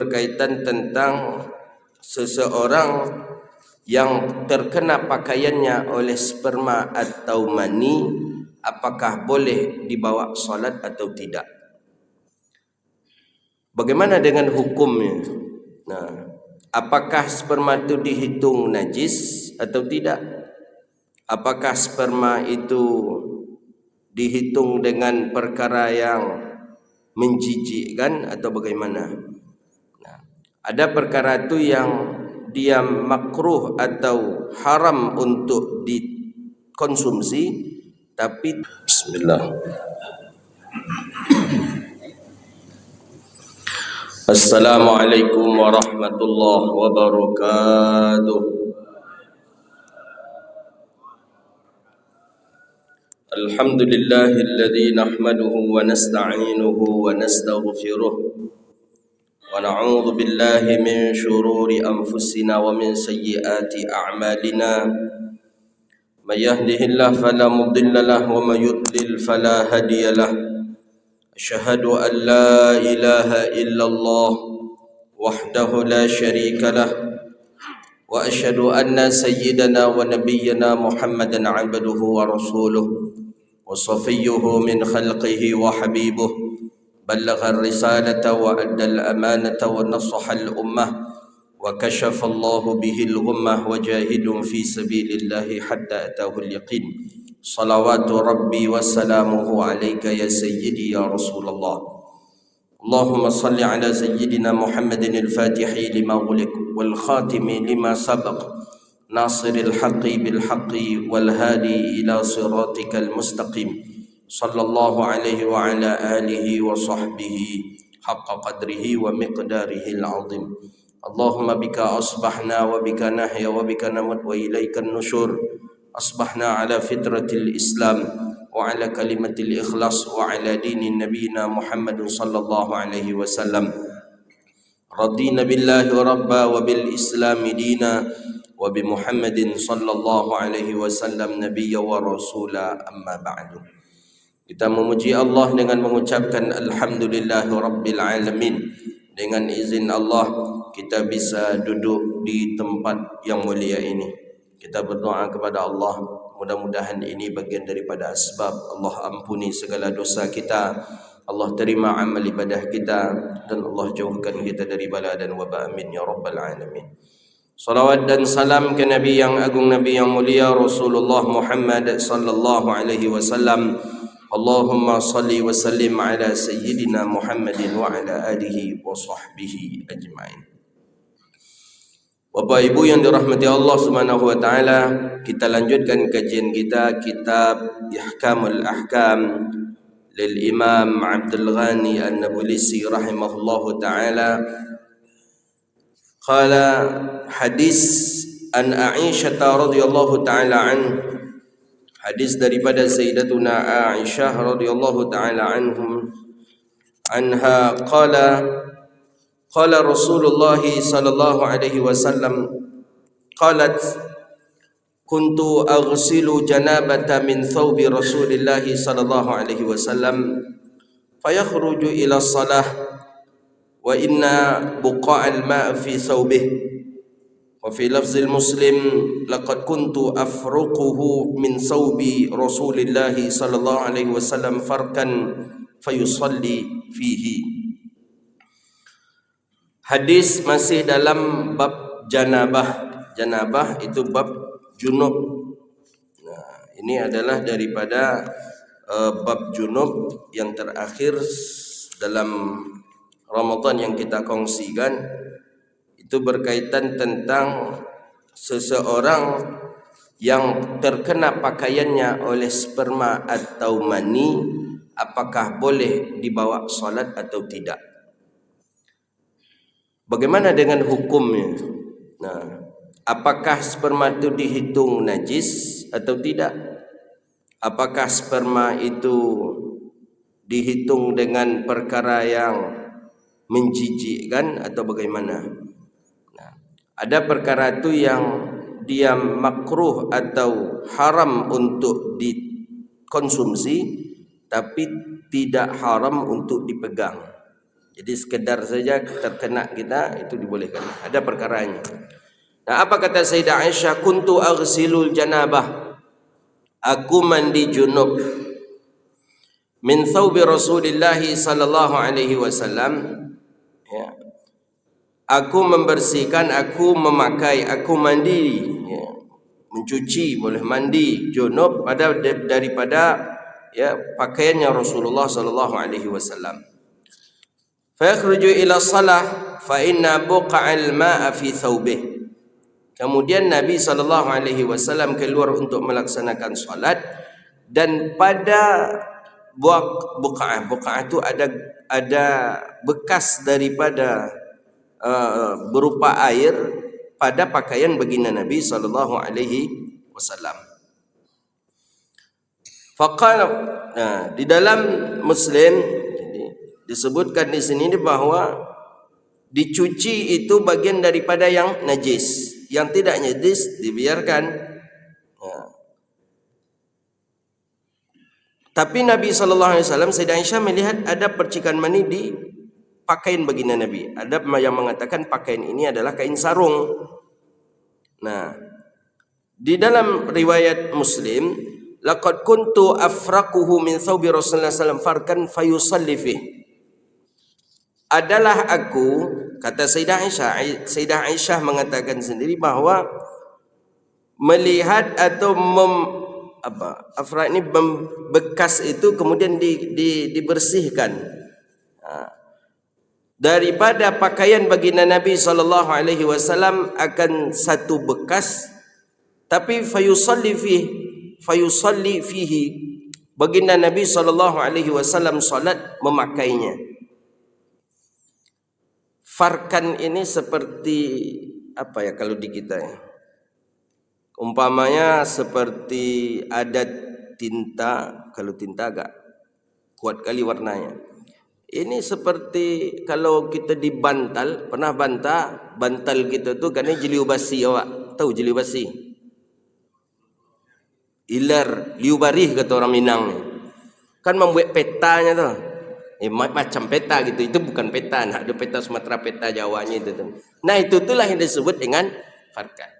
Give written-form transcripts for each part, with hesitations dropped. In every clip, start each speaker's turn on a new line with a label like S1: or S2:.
S1: berkaitan tentang seseorang yang terkena pakaiannya oleh sperma atau mani, apakah boleh dibawa solat atau tidak? Bagaimana dengan hukumnya? Nah, apakah sperma itu dihitung najis atau tidak? Apakah sperma itu dihitung dengan perkara yang menjijikkan atau bagaimana? Ada perkara itu yang dia makruh atau haram untuk dikonsumsi, tapi bismillah. Assalamualaikum warahmatullahi wabarakatuh. Alhamdulillahilladzi nahmaduhu wa nasta'inuhu wa nastaghfiruh. ونعوذ بالله من شرور أنفسنا ومن سيئات أعمالنا من يهده الله فلا مضل له ومن يضلل فلا هادي له أشهد أن لا إله إلا الله وحده لا شريك له وأشهد أن سيدنا ونبينا محمدا عبده ورسوله وصفيه من خلقه وحبيبه بلغ الرسالة وأدى الأمانة ونصح الأمة وكشف الله به الغمة وجاهد في سبيل الله حتى أتاه اليقين صلوات ربي وسلامه عليك يا سيدي يا رسول الله. اللهم صل على سيدنا محمد الفاتح لما غلق والخاتم لما سبق ناصر الحق بالحق والهادي إلى صراطك المستقيم صلى الله عليه وعلى آله وصحبه حق قدره ومقداره العظيم. اللهم بك أصبحنا وبك نحيا وبك نموت وإليك النشور. أصبحنا على فطرة الإسلام وعلى كلمة الإخلاص وعلى دين نبينا محمد صلى الله عليه وسلم. رضينا بالله ربا وبالإسلام دينا وبمحمد صلى الله عليه وسلم نبيا ورسولا. أما بعد. Kita memuji Allah dengan mengucapkan Alhamdulillahirrabbilalamin. Dengan izin Allah kita bisa duduk di tempat yang mulia ini. Kita berdoa kepada Allah, mudah-mudahan ini bagian daripada asbab Allah ampuni segala dosa kita, Allah terima amal ibadah kita, dan Allah jauhkan kita dari bala dan wabak. Amin ya rabbal alamin. Salawat dan salam ke Nabi yang agung, Nabi yang mulia, Rasulullah Muhammad sallallahu alaihi wasallam. Allahumma salli wa sallim ala sayyidina Muhammadin wa ala alihi wa sahbihi ajma'in. Bapak Ibu yang dirahmati Allah Subhanahu wa taala, kita lanjutkan kajian kita kitab Ihkamul Ahkam lil Imam Abdul Ghani An-Nabulsi rahimahullahu taala. Qala hadis an Aisyah radhiyallahu taala anha, hadis daripada Sayyidatuna Aisyah radhiyallahu taala anha qala Rasulullah sallallahu alaihi wasallam qalat kuntu aghsilu janabata min thawbi Rasulillah sallallahu alaihi wasallam fayakhruju ila shalah wa inna buqa'al ma' fi thawbihi. وفي لفظ المسلم لقد كنت أفرقه من ثوب رسول الله صلى الله عليه وسلم فرقا فيصلي فيه. Hadis masih dalam bab janabah. Janabah itu bab junub. Nah, ini adalah daripada bab junub yang terakhir dalam Ramadan yang kita kongsikan. Itu berkaitan tentang seseorang yang terkena pakaiannya oleh sperma atau mani, apakah boleh dibawa solat atau tidak? Bagaimana dengan hukumnya? Nah, apakah sperma itu dihitung najis atau tidak? Apakah sperma itu dihitung dengan perkara yang menjijikkan atau bagaimana? Ada perkara itu yang dia makruh atau haram untuk dikonsumsi, tapi tidak haram untuk dipegang. Jadi sekedar saja terkena kita itu dibolehkan. Ada perkaranya. Nah, apa kata Sayyidah Aisyah? Kuntu aghsilul janabah. Aku mandi junub min thawbi Rasulillah sallallahu alaihi wasallam. Ya. Aku membersihkan, aku memakai, aku mandi, ya. Mencuci, boleh mandi junub daripada ya pakaiannya Rasulullah sallallahu alaihi wasallam. Fa yakhruju ila shalah fa inna buqa'al ma'a fi thawbih. Kemudian Nabi sallallahu alaihi wasallam keluar untuk melaksanakan salat, dan pada buqa'ah itu ada bekas daripada berupa air pada pakaian baginda Nabi sallallahu alaihi wasallam. Faqala, di dalam Muslim disebutkan di sini bahwa dicuci itu bagian daripada yang najis. Yang tidak najis dibiarkan. Tapi Nabi SAW, Sayyidah Aisyah melihat ada percikan mani di pakaian baginda Nabi. Ada yang mengatakan pakaian ini adalah kain sarung. Nah, di dalam riwayat Muslim, laqad kuntu afraquhu min thawbi Rasulullah SAW farkan fayusalli fih. Adalah aku, kata Sayyidah Aisyah mengatakan sendiri bahawa melihat atau afra ini bekas itu kemudian dibersihkan daripada pakaian baginda Nabi sallallahu alaihi wasallam akan satu bekas, tapi fayusalli fihi baginda Nabi sallallahu alaihi wasallam salat memakainya. Farkan ini seperti apa ya kalau di kita ya? Umpamanya seperti ada tinta, kalau tinta agak kuat kali warnanya. Ini seperti kalau kita dibantal, pernah bantal kita tu kan jeliu basi, awak tahu jeliu basi? Ilar, liu barih kata orang Minang ni. Kan membuat petanya tu. Macam peta gitu, itu bukan peta, nah ada peta Sumatera, peta Jawanya itu tu. Nah itu itulah yang disebut dengan farkan.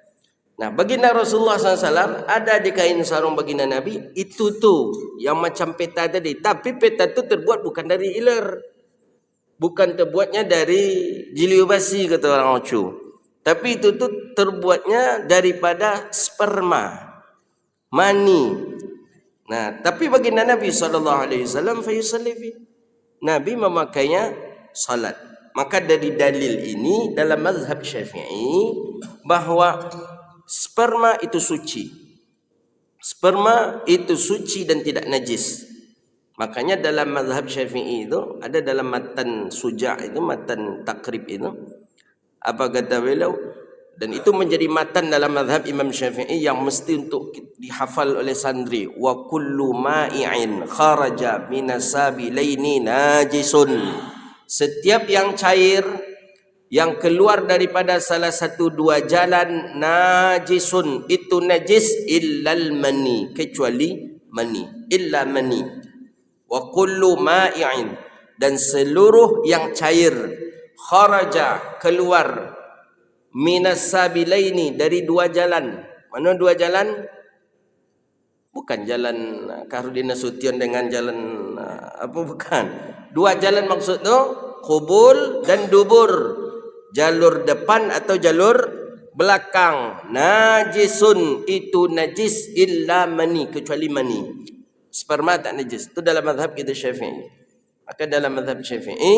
S1: Nah baginda Rasulullah SAW ada di kain sarung baginda Nabi itu tu yang macam peta tadi, tapi peta tu terbuat bukan dari iler, bukan terbuatnya dari jiliu basi kata orang Ocu, tapi itu tu terbuatnya daripada sperma, mani. Nah tapi baginda Nabi SAW fayusalli fi, Nabi memakainya salat. Maka dari dalil ini dalam mazhab Syafi'i bahawa sperma itu suci. Sperma itu suci dan tidak najis. Makanya dalam mazhab Syafi'i itu ada dalam matan Suja' itu, matan Takrib itu, apa kata beliau? Dan itu menjadi matan dalam mazhab Imam Syafi'i yang mesti untuk dihafal oleh santri. Wa kullu ma'i'in kharaja minasabilaini najisun. Setiap yang cair yang keluar daripada salah satu dua jalan najisun, itu najis, illal mani, kecuali mani, illa mani. Wa kullu ma'i'in, dan seluruh yang cair, kharaja, keluar, minasabilaini, dari dua jalan. Mana dua jalan? Bukan jalan Karudin Nasution dengan jalan apa, bukan. Dua jalan maksud tu kubul dan dubur, jalur depan atau jalur belakang. Najisun, itu najis, illa mani, kecuali mani. Sperma tak najis. Itu dalam mazhab kita Syafi'i. Maka dalam mazhab Syafi'i,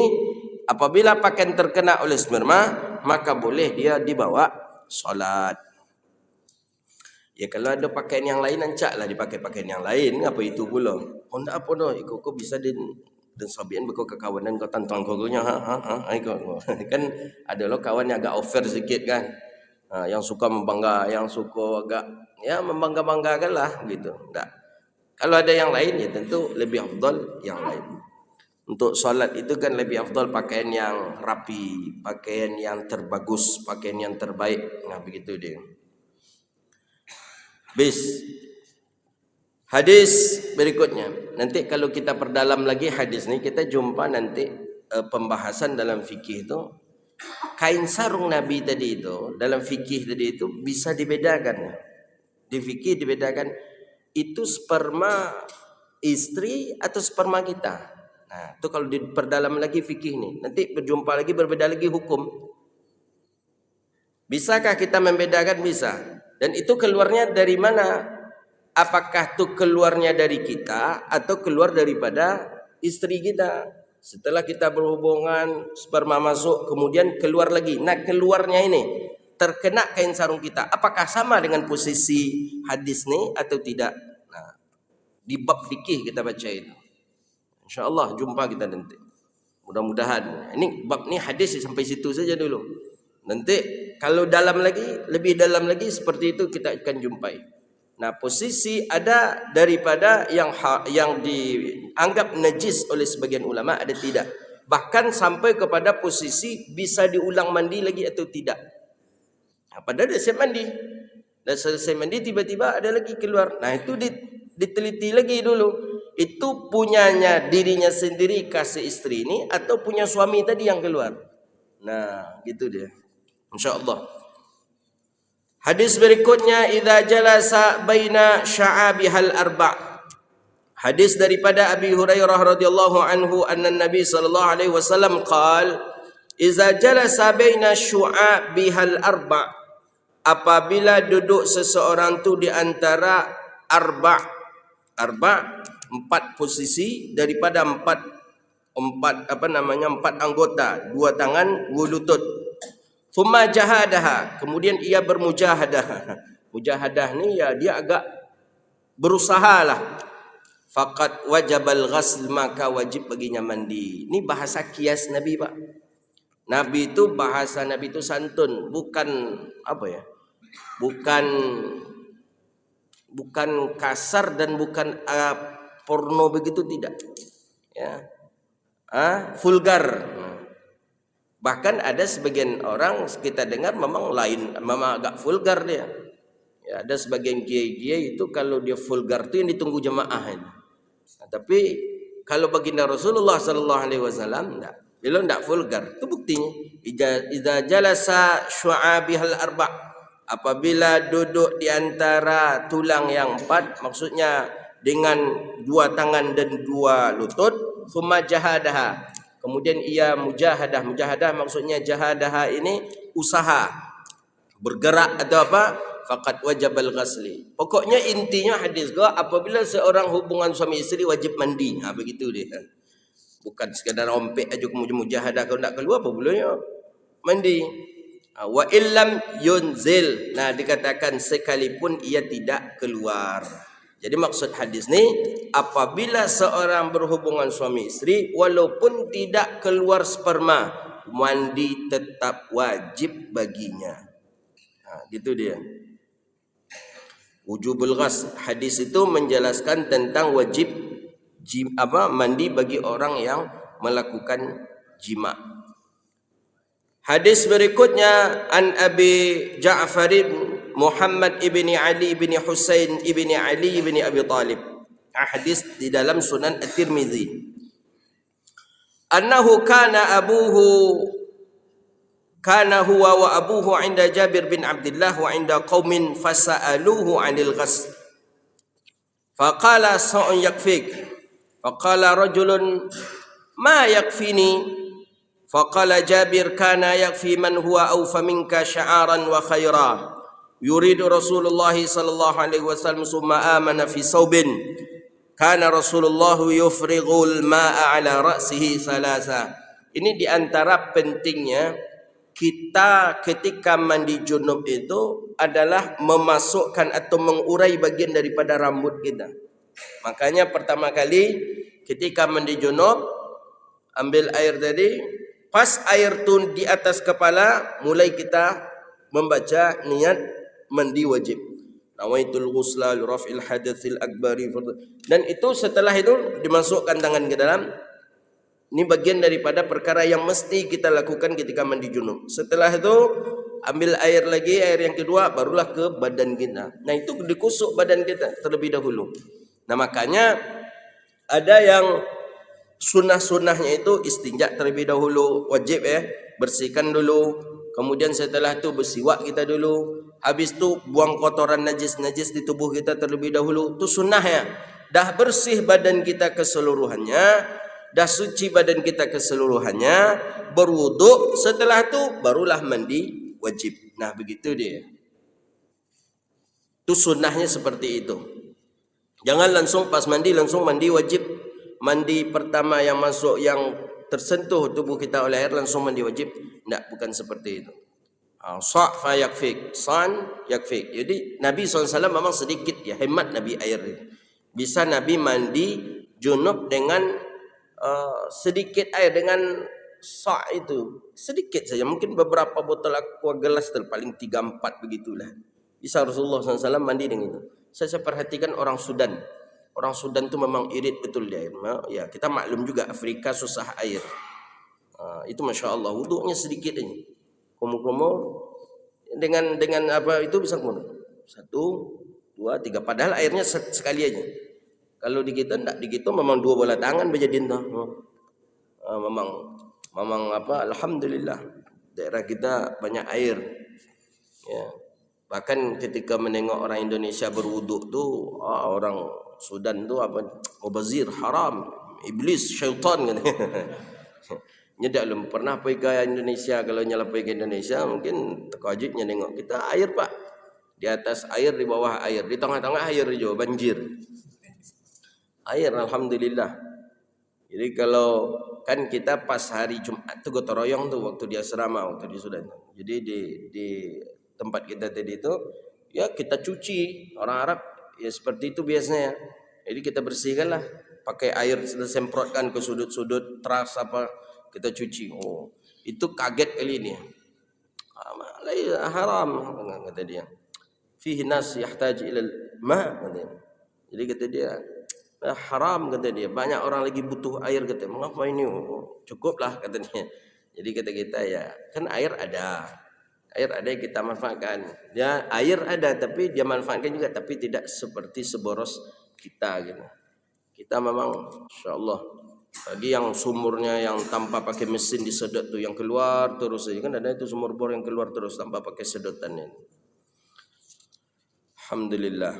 S1: apabila pakaian terkena oleh sperma, maka boleh dia dibawa solat. Ya kalau ada pakaian yang lain, ancaklah dipakai pakaian yang lain. Apa itu pula? Oh tak apa dah, ikut kau bisa dan sabian berkau kekawanan kau tantang kau nya kan ada lo kawan yang agak over sikit kan. Yang suka membangga, yang suka agak ya membangga-banggakan lah gitu. Tak. Kalau ada yang lain ya tentu lebih afdal yang lain. Untuk solat itu kan lebih afdal pakaian yang rapi, pakaian yang terbagus, pakaian yang terbaik. Nah begitu dia. Hadis berikutnya. Nanti kalau kita perdalam lagi hadis ni, kita jumpa nanti pembahasan dalam fikih itu, kain sarung Nabi tadi itu dalam fikih tadi itu bisa dibedakan. Di fikih dibedakan itu sperma istri atau sperma kita. Nah, itu kalau diperdalam lagi fikih nih. Nanti berjumpa lagi berbeda lagi hukum. Bisakah kita membedakan? Bisa. Dan itu keluarnya dari mana? Apakah itu keluarnya dari kita atau keluar daripada istri kita? Setelah kita berhubungan, sperma masuk, kemudian keluar lagi. Nah, keluarnya ini terkena kain sarung kita. Apakah sama dengan posisi hadis ini atau tidak? Nah, di bab fikih kita baca itu. InsyaAllah jumpa kita nanti. Mudah-mudahan. Ini bab ni hadis sampai situ saja dulu. Nanti kalau dalam lagi, lebih dalam lagi seperti itu kita akan jumpai. Nah, posisi ada daripada yang dianggap najis oleh sebagian ulama, ada tidak. Bahkan sampai kepada posisi bisa diulang mandi lagi atau tidak. Nah, padahal dah siap mandi. Dan selesai mandi tiba-tiba ada lagi keluar. Nah, itu diteliti lagi dulu. Itu punyanya dirinya sendiri kasih istri ini atau punya suami tadi yang keluar. Nah, gitu dia. InsyaAllah. Hadis berikutnya, idza jalasa baina sya'abihal arba'. Hadis daripada Abi Hurairah radhiyallahu anhu anna Nabi sallallahu alaihi wasallam qaal, idza jalasa baina syu'abihal arba'. Apabila duduk seseorang tu di antara arba'. Arba' empat posisi daripada empat anggota, dua tangan, dua lutut. Thumma jahadaha, kemudian ia bermujahadah. Mujahadah ni ya dia agak berusahalah. Faqad wajabal ghusl, maka wajib baginya mandi. Ini bahasa kias Nabi, Pak. Nabi itu bahasa Nabi itu santun, bukan apa ya? Bukan kasar dan bukan porno begitu, tidak. Ya. Vulgar. Bahkan ada sebagian orang kita dengar memang agak vulgar dia. Ya, ada sebagian kiai-kiai itu kalau dia vulgar itu yang ditunggu jemaah ini. Nah, tapi kalau baginda Rasulullah sallallahu alaihi wasallam enggak. Beliau enggak vulgar. Itu buktinya. Idza jalasa syu'abihal arba'. Apabila duduk di antara tulang yang empat, maksudnya dengan dua tangan dan dua lutut, thumma jahadaha. Kemudian ia mujahadah. Mujahadah maksudnya jahadah ini usaha, bergerak atau apa? Faqad wajabal ghusli. Pokoknya intinya hadis gua, apabila seorang hubungan suami istri wajib mandi. Begitu dia. Bukan sekadar rompek aja kemudian mujahadah, kalau nak keluar apa bolehnya? Mandi. Wa illam yunzil. Nah, dikatakan sekalipun ia tidak keluar. Jadi maksud hadis ni, apabila seorang berhubungan suami istri walaupun tidak keluar sperma, mandi tetap wajib baginya. Gitu dia. Wujubul ghusl. Hadis itu menjelaskan tentang wajib mandi bagi orang yang melakukan jima. Hadis berikutnya, an Abi Ja'far Muhammad ibni Ali ibni Husain ibni Ali ibni Abi Talib. Hadis di dalam Sunan At-Tirmidzi. Annahu kana huwa wa abuhu 'inda Jabir bin Abdullah wa 'inda qaumin fasa'aluhu 'anil ghusl. Faqala sa'un yakfik. Faqala rajulun ma yakfini. Faqala Jabir kana yakfi man huwa awfa minka sya'aran wa khaira. Yuridu Rasulullah sallallahu alaihi wasallam summa amana fi saubin. Kana Rasulullah yufrighul ma'a ala ra'sihi salasa. Ini diantara pentingnya kita ketika mandi junub itu adalah memasukkan atau mengurai bagian daripada rambut kita. Makanya pertama kali ketika mandi junub, ambil air tadi, pas air tu di atas kepala, mulai kita membaca niat mandi wajib. Nawaitul ghusla li raf'il hadatsil akbari. Dan itu setelah itu dimasukkan tangan ke dalam. Ini bagian daripada perkara yang mesti kita lakukan ketika mandi junub. Setelah itu ambil air lagi, air yang kedua barulah ke badan kita. Nah, itu dikusuk badan kita terlebih dahulu. Nah, makanya ada yang Sunnah-sunnahnya itu istinja terlebih dahulu, wajib bersihkan dulu. Kemudian setelah itu bersiwak kita dulu. Habis itu buang kotoran najis-najis di tubuh kita terlebih dahulu. Itu sunnahnya. Dah bersih badan kita keseluruhannya, dah suci badan kita keseluruhannya, berwuduk, setelah itu barulah mandi wajib. Nah, begitu dia. Itu sunnahnya seperti itu. Jangan langsung pas mandi langsung mandi wajib. Mandi pertama yang masuk, yang tersentuh tubuh kita oleh air langsung mandi wajib. Tidak, bukan seperti itu. Sa' fa yakfik, san yakfik. Jadi Nabi SAW memang sedikit ya, hemat Nabi air. Bisa Nabi mandi junub dengan sedikit air, dengan sa' itu sedikit saja, mungkin beberapa botol aqua gelas paling 3-4 begitulah. Bisa Rasulullah SAW mandi dengan itu. Saya perhatikan orang Sudan. Orang Sudan itu memang irit betul dia. Ya, kita maklum juga Afrika susah air. Itu Masya Allah, wuduknya sedikit aja. Kumur-kumur dengan apa itu bisa kumur. 1, 2, 3. Padahal airnya sekali aja. Kalau di kita enggak, di kita memang 2 bola tangan berjadiin tuh. Memang apa? Alhamdulillah. Daerah kita banyak air. Ya. Bahkan ketika menengok orang Indonesia berwuduk tuh, orang Sudan tuh apa? Mubazir, haram, iblis, syaitan katanya. Nyedak belum pernah pergi ke Indonesia. Kalau nyala pergi ke Indonesia mungkin terkejutnya nengok kita air, Pak. Di atas air, di bawah air, di tengah-tengah air juga banjir. Air, alhamdulillah. Jadi kalau kan kita pas hari Jumat tuh gotong royong tuh waktu di asrama, waktu di Sudan. Jadi di tempat kita tadi itu ya kita cuci. Orang Arab ya seperti itu biasanya. Jadi kita bersihkan lah, pakai air, semprotkan ke sudut-sudut teras apa, kita cuci. Oh, itu kaget kali ini. Haram kata dia. Fihi nas yahtaj ila ma. Jadi kata dia haram, kata dia. Banyak orang lagi butuh air, kata. Mengapa ini? Oh, cukuplah katanya. Jadi kata kita ya, kan air ada. Air ada yang kita manfaatkan. Ya, air ada tapi dia manfaatkan juga, tapi tidak seperti seboros kita gitu. Kita memang insyaallah bagi yang sumurnya yang tanpa pakai mesin disedot tuh, yang keluar terus aja, kan ada itu sumur bor yang keluar terus tanpa pakai sedotannya. Alhamdulillah.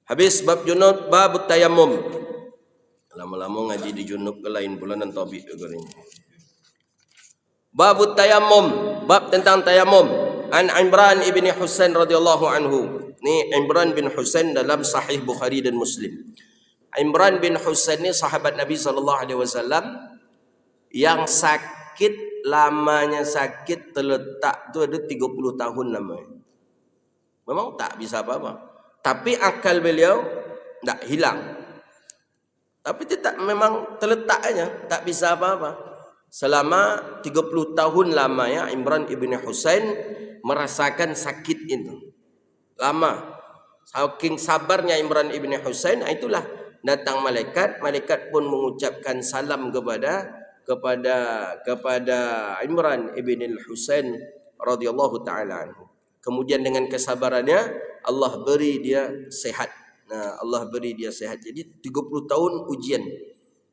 S1: Habis bab junub, bab tayammum. Lama-lama ngaji di junub ke lain bulan dan tauhid ini. Bab tayammum, bab tentang tayammum. An Imran ibni Husain radhiyallahu anhu. Ini Imran bin Husain dalam Sahih Bukhari dan Muslim. Imran bin Husain ini sahabat Nabi SAW yang sakit, lamanya sakit terletak tu ada 30 tahun lamanya. Memang tak bisa apa-apa. Tapi akal beliau tak hilang. Tapi tetap memang terletak aja, tak bisa apa-apa. Selama 30 tahun lamanya Imran ibn Husain merasakan sakit itu. Lama. Saking sabarnya Imran ibn Husain, itulah datang malaikat pun mengucapkan salam kepada Imran ibn Husain radhiyallahu taala anhu. Kemudian dengan kesabarannya Allah beri dia sehat. Nah, Allah beri dia sehat. Jadi 30 tahun ujian.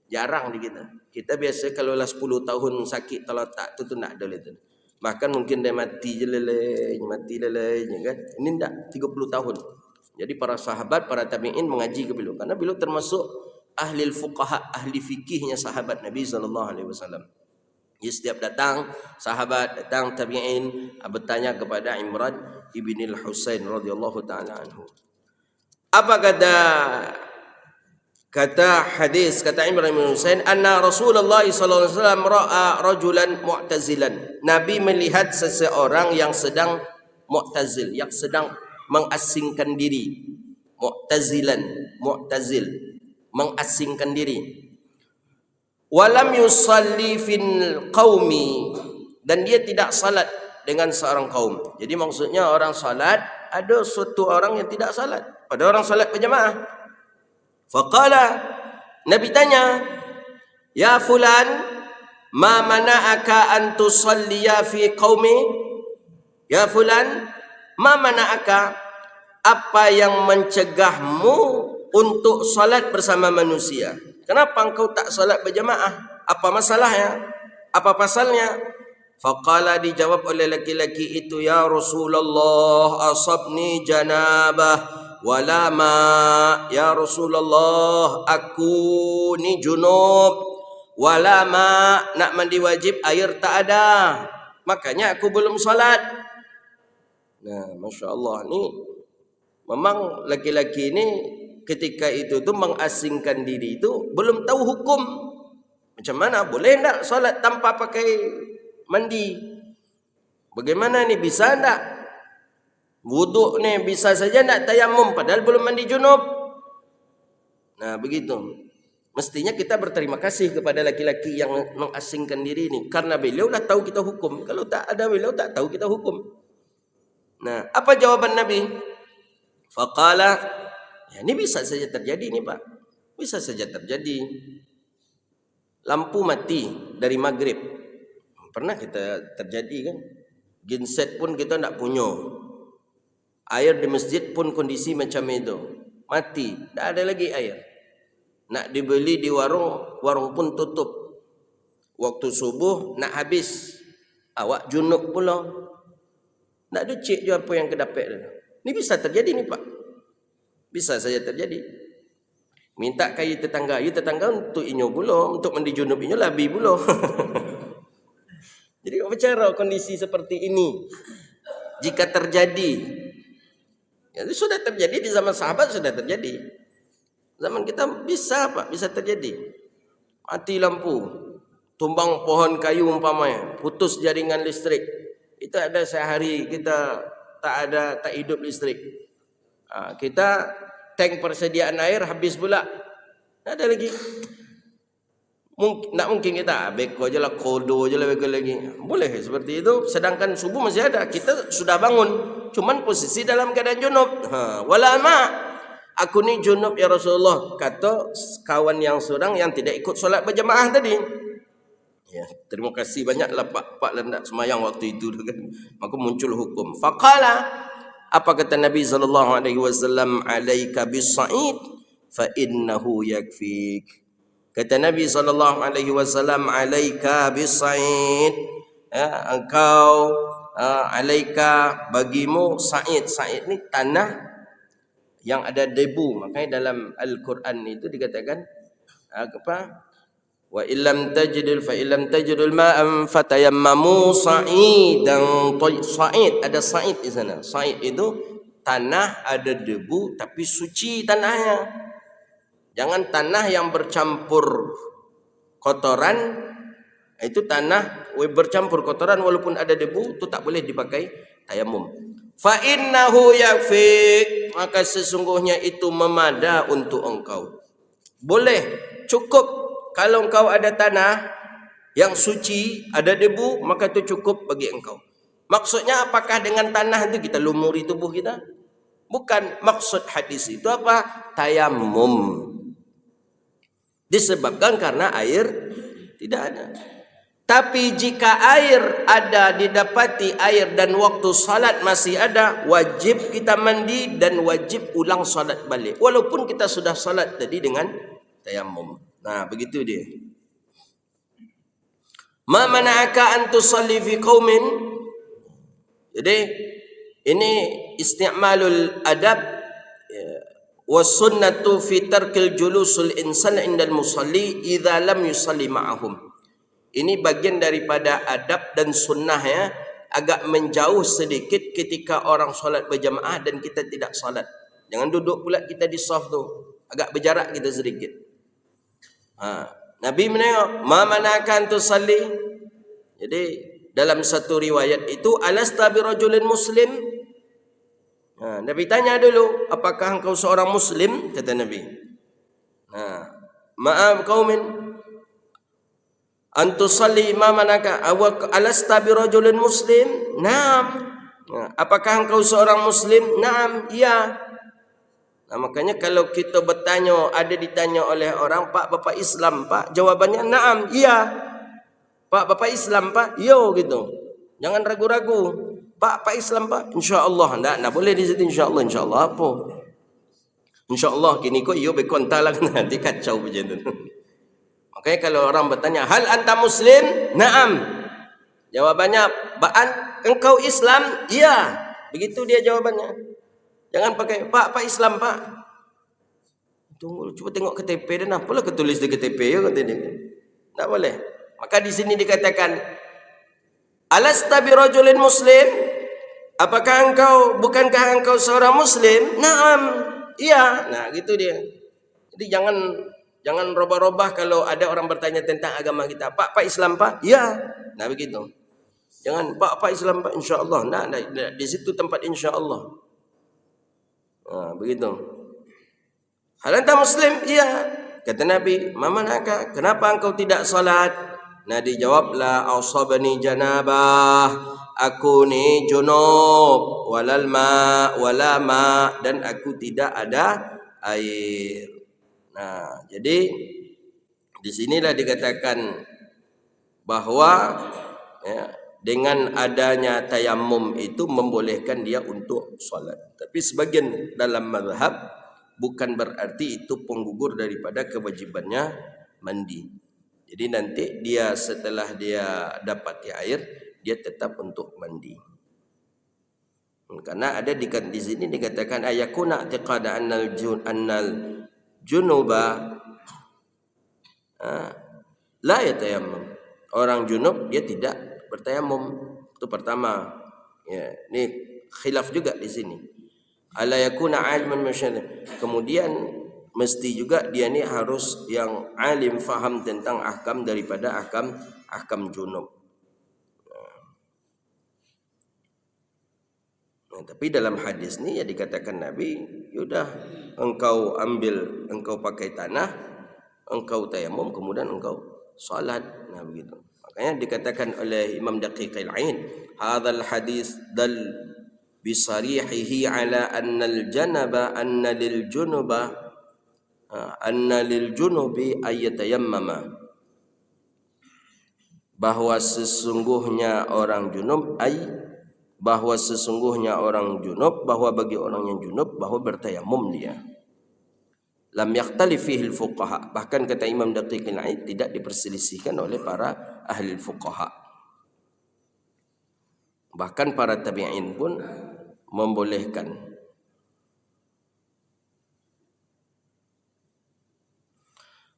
S1: Jarang di kita. Kita biasa kalau lah 10 tahun sakit terletak tu nak ada itu. Bahkan mungkin dia mati je lelenya kan. Ini enggak, 30 tahun. Jadi para sahabat, para tabi'in mengaji ke beliau karena beliau termasuk ahli fuqaha, ahli fikihnya sahabat Nabi SAW. Jadi setiap datang sahabat, datang tabi'in bertanya kepada Imran ibn al-Husain radhiyallahu taala anhu. Apa kata hadis, kata Imran bin Husain, anna Rasulullah sallallahu alaihi wasallam ra'a rajulan mu'tazilan. Nabi melihat seseorang yang sedang mu'tazil, yang sedang mengasingkan diri. Mu'tazil, mengasingkan diri. Walam yusalli fil qaumi, dan dia tidak salat dengan seorang kaum. Jadi maksudnya orang salat, ada suatu orang yang tidak salat, pada orang salat berjamaah. Faqala, Nabi tanya, ya fulan, ma mana'aka an tusalliya fi qaumi? Ya fulan, ma mana'aka, apa yang mencegahmu untuk salat bersama manusia? kenapa engkau tak solat berjamaah? Apa masalahnya? Apa pasalnya? Faqala, dijawab oleh laki-laki itu, ya Rasulullah, asabni janabah wala ma. Ya Rasulullah, aku ni junub, wala ma, nak mandi wajib air tak ada, makanya aku belum solat. Nah, Masya Allah, ni memang laki-laki ini ketika itu tu mengasingkan diri itu belum tahu hukum. Macam mana boleh tak solat tanpa pakai mandi? Bagaimana ni, bisa tak? Wuduk ni bisa saja tak tayamum padahal belum mandi junub? Nah, begitu. Mestinya kita berterima kasih kepada laki-laki yang mengasingkan diri ini, karena beliau dah tahu kita hukum. Kalau tak ada beliau, tak tahu kita hukum. Nah, apa jawaban Nabi? Faqala, ya, ini bisa saja terjadi ni Pak. Bisa saja terjadi. Lampu mati dari maghrib. Pernah kita terjadi kan? Genset pun kita tak punya. Air di masjid pun kondisi macam itu. Mati, tak ada lagi air. Nak dibeli di warung, warung pun tutup. Waktu subuh nak habis, awak junub pula. Tak ada cek je apa yang kedapet tu. Ini bisa terjadi ni Pak. Bisa saja terjadi. Minta kayu tetangga untuk inyo pula, untuk mandi junub inyo labi pula. Jadi apa cara kondisi seperti ini jika terjadi? Ya, sudah terjadi di zaman sahabat, sudah terjadi. Zaman kita bisa Pak, bisa terjadi. Mati lampu, tumbang pohon kayu umpamanya, putus jaringan listrik. Itu ada sehari kita tak hidup listrik. Kita tank persediaan air habis pula. Tak ada lagi. Tak mungkin kita beko je lah, kodo je lah beko lagi. Boleh seperti itu. Sedangkan subuh masih ada. Kita sudah bangun, cuman posisi dalam keadaan junub. Wala ma, aku ni junub ya Rasulullah, kata kawan yang seorang yang tidak ikut solat berjamaah tadi. Ya, terima kasih banyaklah Pak lendak semayang waktu itu kan. Maka muncul hukum. Faqala, apa kata Nabi SAW? Alaika bis-sa'id fa innahu yakfik. Kata Nabi SAW, alaika bis-sa'id, ya, engkau, alaika, bagimu, sa'id. Sa'id ni tanah yang ada debu. Makanya dalam Al-Quran itu dikatakan apa? Wa illam tajidul fa illam tajidul ma'an fatayammamu sa'idan tayyib. Sa'id, ada sa'id di sana. Sa'id itu tanah ada debu tapi suci tanahnya. Jangan tanah yang bercampur kotoran. Itu tanah bercampur kotoran walaupun ada debu, itu tak boleh dipakai tayamum. Fa innahu yakfik, maka sesungguhnya itu memada untuk engkau. Boleh, cukup. Kalau engkau ada tanah yang suci, ada debu, maka itu cukup bagi engkau. Maksudnya apakah dengan tanah itu kita lumuri tubuh kita? Bukan. Maksud hadis itu apa? Tayamum. Disebabkan karena air tidak ada. Tapi jika air ada, didapati air dan waktu salat masih ada, wajib kita mandi dan wajib ulang salat balik. Walaupun kita sudah salat tadi dengan tayamum. Nah, begitu dia. Ma mana'aka an tusalli fi qaumin. Jadi ini isti'malul adab was sunnatu fi tarkil julusul insan indal musalli idza lam yusalli ma'ahum. Ini bagian daripada adab dan sunnah ya, agak menjauh sedikit ketika orang solat berjamaah dan kita tidak solat. Jangan duduk pula kita di saf tu, agak berjarak kita sedikit. Nabi menengok, ma manakan tusalli. Jadi dalam satu riwayat itu, alasta bi rajulin muslim. Nabi tanya dulu, apakah engkau seorang muslim? Kata Nabi. Ma'am qaumin an tusalli ma manaka alasta bi rajulin muslim? Naam. Apakah engkau seorang muslim? Naam, ya. Nah, makanya kalau kita bertanya, ada ditanya oleh orang, Pak, Bapak Islam, Pak? Jawabannya, naam, iya. Pak, Bapak Islam, Pak? Yo, gitu. Jangan ragu-ragu. Pak Islam, Pak? InsyaAllah. Tak boleh di situ insyaAllah. InsyaAllah apa? InsyaAllah, kini kau, yo, berkontak lah. Nanti kacau macam tu. Makanya kalau orang bertanya, hal anta muslim? Naam. Jawabannya, engkau Islam? Iya. Begitu dia jawabannya. Jangan pakai, Pak Islam, Pak. Tunggu, coba tengok KTP dan apalah ketulis di KTP ya kata dia. Tak boleh. Maka di sini dikatakan, alasta birajulin muslim? Bukankah engkau seorang muslim? Naam. Iya. Nah, gitu dia. Jadi jangan robah-robah kalau ada orang bertanya tentang agama kita. Pak Islam, Pak? Ya. Nah, begitu. Jangan Pak Islam, Pak, insya-Allah. Nah, di situ tempat insya-Allah. Nah, begitu. Hal anta muslim? Iya. Kata Nabi, "Mamanaka? Kenapa engkau tidak salat?" Nah, dijawablah, "Asabani janabah." Aku ni junub, wala ma, dan aku tidak ada air. Nah, jadi di sinilah dikatakan bahwa ya, dengan adanya tayamum itu membolehkan dia untuk solat. Tapi sebagian dalam mazhab bukan berarti itu penggugur daripada kewajibannya mandi. Jadi nanti dia setelah dia dapat air, dia tetap untuk mandi. Karena ada di sini dikatakan ayakuna i'tiqada annal junuba la yatayammam. Orang junub dia tidak bertayamum. Itu pertama. Ya, ini khilaf juga di sini. Ala yakuna aliman masyadid. Kemudian mesti juga dia ni harus yang alim, faham tentang ahkam daripada ahkam junub. Nah, tapi dalam hadis ni ya dikatakan Nabi, yaudah engkau pakai tanah, engkau tayamum, kemudian engkau salat. Nah, begitu. Makanya dikatakan oleh Imam Daqiqil Ain, hadzal hadis dal bisarihihi ala anna lil junubi ayyatayammama, bahwa sesungguhnya orang junub bahwa bagi orang yang junub bahwa bertayamum dia. Lam yakhtalif fihi al-fuqaha, bahkan kata Imam Daqiqil Aid tidak diperselisihkan oleh para ahli fuqaha. Bahkan para tabi'in pun membolehkan.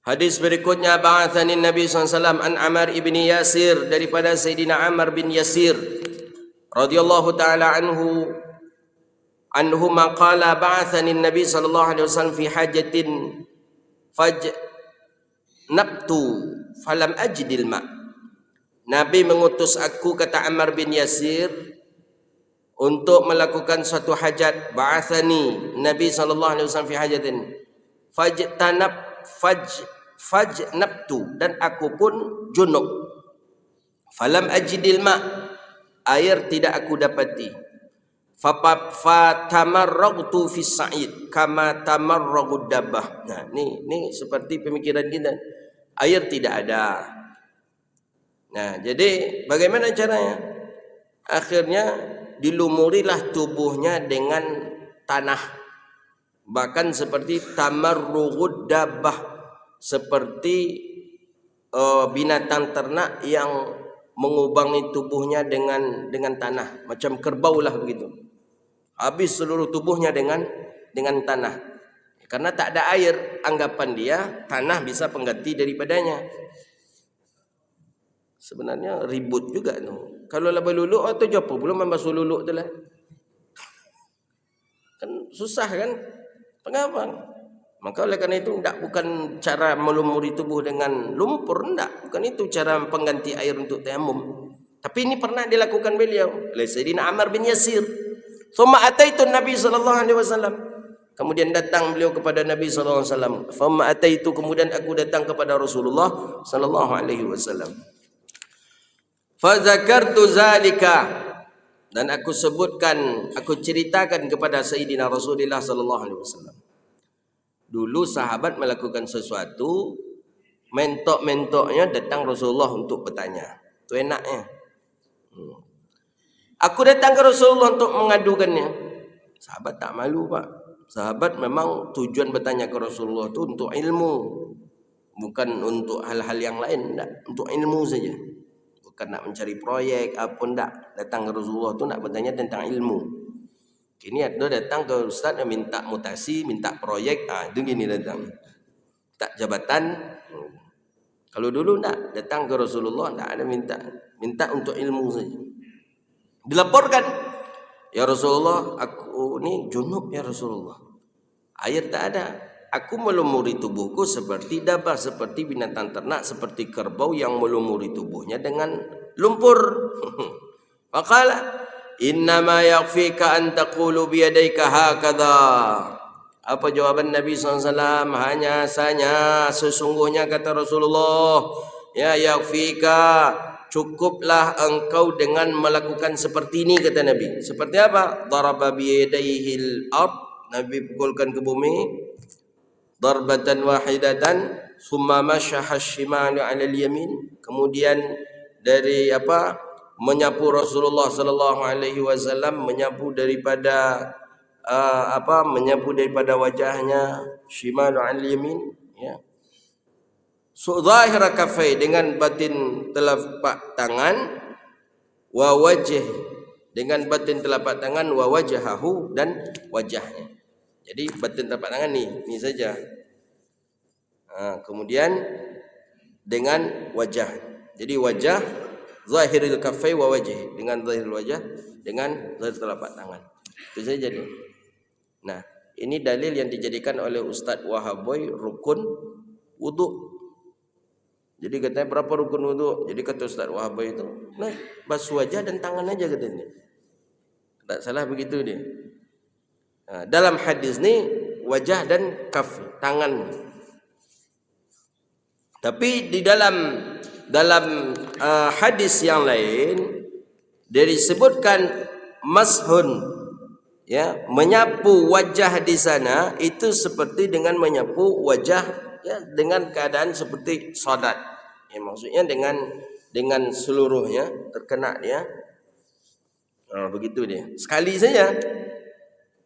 S1: Hadis berikutnya, ba'athani Nabi SAW an Ammar ibn Yasir, daripada Sayyidina Ammar bin Yasir radhiyallahu ta'ala anhu maqala ba'athani Nabi sallallahu alaihi wasallam fi hajatin fajnabtu falam ajidil ma. Nabi mengutus aku, kata Ammar bin Yasir, untuk melakukan suatu hajat. Ba'athani Nabi sallallahu alaihi wasallam fi hajatin fajnabtu, dan aku pun junub. Falam ajidil ma, air tidak aku dapati. Fatamarragtu fis sa'id kama tamarragud dabbah. Nah, ni seperti pemikiran kita. Air tidak ada. Nah, jadi bagaimana caranya? Akhirnya dilumurilah tubuhnya dengan tanah. Bahkan seperti tamarrugud dabbah, seperti binatang ternak yang mengubangi tubuhnya dengan tanah, macam kerbau lah begitu. Habis seluruh tubuhnya dengan tanah. Karena tak ada air, anggapan dia tanah bisa pengganti daripadanya. Sebenarnya ribut juga tu. Kalau lah berluluk atau apa, belum membasuh luluk tu lah. Kan susah kan? Mengapa? Maka oleh kerana itu bukan cara melumuri tubuh dengan lumpur, bukan itu cara pengganti air untuk tayamum. Tapi ini pernah dilakukan beliau oleh Sayyidina Ammar bin Yasir. Thumma ataitu Nabi sallallahu alaihi wasallam. Kemudian datang beliau kepada Nabi sallallahu alaihi wasallam. Thumma ataitu, kemudian aku datang kepada Rasulullah sallallahu alaihi wasallam. Fa zakartu zalika, dan aku ceritakan kepada Sayyidina Rasulullah sallallahu alaihi wasallam. Dulu sahabat melakukan sesuatu, mentok-mentoknya datang Rasulullah untuk bertanya. Itu enaknya. Aku datang ke Rasulullah untuk mengadukannya. Sahabat tak malu, Pak. Sahabat memang tujuan bertanya ke Rasulullah itu untuk ilmu. bukan untuk hal-hal yang lain, enggak, untuk ilmu saja. Bukan nak mencari proyek apa, enggak. Datang ke Rasulullah tu nak bertanya tentang ilmu. Kini ada datang ke ustaz yang minta mutasi, minta proyek, itu gini datang. Tak jabatan. Kalau dulu enggak, datang ke Rasulullah enggak ada minta untuk ilmu saja. Dilaporkan, ya Rasulullah, aku ni junub ya Rasulullah. Air tak ada. Aku melumuri tubuhku seperti dabah, seperti binatang ternak, seperti kerbau yang melumuri tubuhnya dengan lumpur. Maqala innama yakfika an taqulu biyadayka hakadha. Apa jawaban Nabi SAW? Hanya saja sesungguhnya kata Rasulullah, ya yakfika, cukuplah engkau dengan melakukan seperti ini, kata Nabi. Seperti apa? Daraba biyadayhil ard, Nabi pukulkan ke bumi, darbatan wahidatan, summa masyaha shimalu 'ala al-yamin. Kemudian dari menyapu Rasulullah sallallahu alaihi wasallam, menyapu daripada menyapu daripada wajahnya, shimalu 'ala al-yamin, ya. Zahira kafai, dengan batin telapak tangan, wa wajh, dengan batin telapak tangan, wa wajhahu, dan wajahnya. Jadi batin telapak tangan ni saja. Kemudian dengan wajah. Jadi wajah, zahiril kaffai wa wajhi, dengan zahiril wajah, dengan zahir telapak tangan. Itu saja dia. Nah, ini dalil yang dijadikan oleh Ustaz Wahaboy rukun wudu. Jadi katanya berapa rukun wudu? Jadi kata Ustaz Wahaboy itu, nah, basuh wajah dan tangan aja katanya. Tak salah begitu dia. Dalam hadis ni wajah dan kaf, tangan. Tapi di dalam hadis yang lain disebutkan mashun, ya, menyapu wajah di sana itu seperti dengan menyapu wajah, ya, dengan keadaan seperti sadat. Ya, maksudnya dengan seluruhnya terkena dia. Begitu dia. Sekali saja.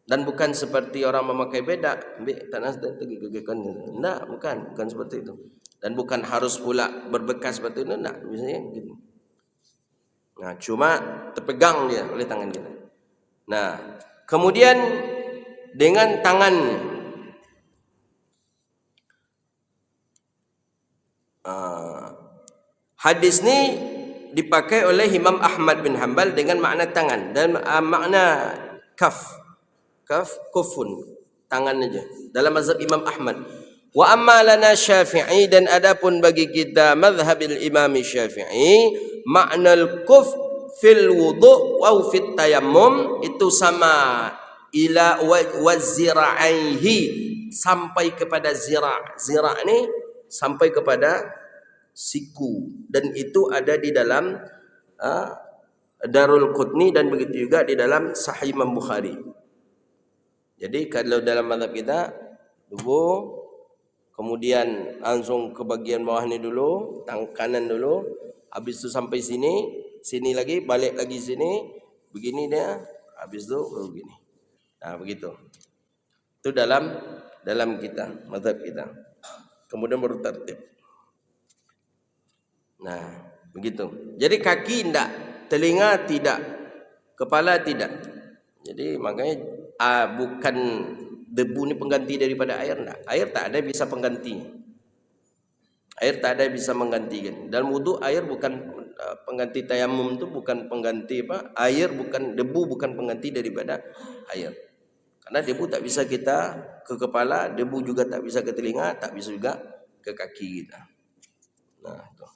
S1: Dan bukan seperti orang memakai bedak, ambil tanah tegikan. Enggak, bukan seperti itu. Dan bukan harus pula berbekas seperti itu, enggak, misalnya gitu. Nah, cuma terpegang dia oleh tangan kita. Nah, kemudian dengan tangannya, hadis ni dipakai oleh Imam Ahmad bin Hanbal dengan makna tangan dan makna kaf, kufun, tangan aja dalam mazhab Imam Ahmad. Wa amma lana Syafi'i, dan adapun bagi kita mazhabil Imam Syafi'i, maknal kuf fil wudu' wa fit tayammum itu sama, ila wazira'aihi, sampai kepada zira' ni sampai kepada siku, dan itu ada di dalam Darul Qutni, dan begitu juga di dalam Sahih Imam Bukhari. Jadi kalau dalam mazhab kita tubuh, kemudian langsung ke bagian bawah ni dulu, tangan kanan dulu, habis tu sampai sini lagi, balik lagi sini, begini dia, habis tu begini. Nah, begitu. Itu dalam kita, mazhab kita. Kemudian baru tertib. Nah, begitu. Jadi kaki tidak, telinga tidak, kepala tidak. Jadi makanya bukan debu ni pengganti daripada air, enggak. Air tak ada bisa pengganti. Air tak ada bisa menggantikan. Dalam wudu air bukan pengganti tayamum, itu bukan pengganti air, bukan debu, bukan pengganti daripada air. Karena debu tak bisa kita ke kepala, debu juga tak bisa ke telinga, tak bisa juga ke kaki kita. Nah, itu.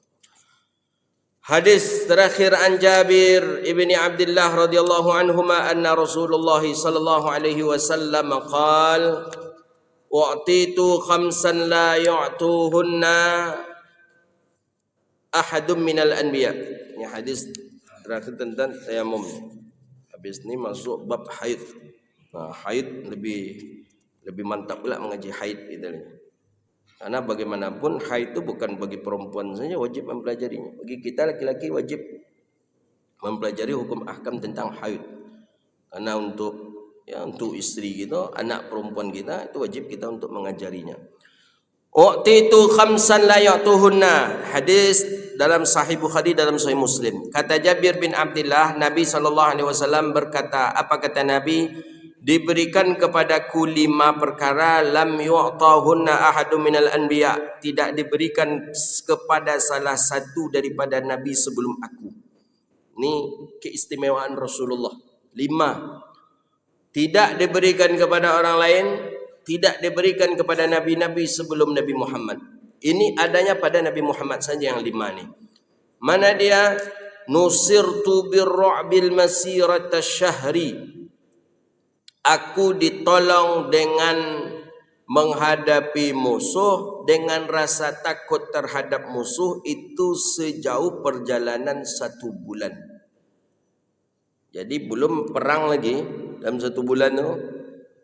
S1: Hadis terakhir an Jabir ibni Abdullah radhiyallahu anhuma anna Rasulullah sallallahu alaihi wasallam qala u'titu khamsan la yu'tuhunna ahadun minal anbiya. Ini hadis terakhir tentang tayamum. Habis ni masuk bab haid. Nah, haid lebih mantap pula mengaji haid gitu. Karena bagaimanapun haid itu bukan bagi perempuan saja wajib mempelajarinya. Bagi kita laki-laki wajib mempelajari hukum ahkam tentang haid. Karena untuk istri kita, anak perempuan kita, itu wajib kita untuk mengajarinya. U'titu khamsan la ya'tuhunna. Hadis dalam Sahih Bukhari, dalam Sahih Muslim. Kata Jabir bin Abdullah, Nabi SAW berkata, apa kata Nabi? Diberikan kepadaku 5 perkara lam yu'tahunna ahadun minal anbiya, tidak diberikan kepada salah satu daripada nabi sebelum aku. Ini keistimewaan Rasulullah. 5 tidak diberikan kepada orang lain, tidak diberikan kepada nabi-nabi sebelum Nabi Muhammad. Ini adanya pada Nabi Muhammad saja yang 5 ni. Mana dia? Nusirtu birru'bil masirata syahri. Aku ditolong dengan menghadapi musuh dengan rasa takut terhadap musuh itu sejauh perjalanan 1 bulan. Jadi belum perang lagi dalam 1 bulan tu,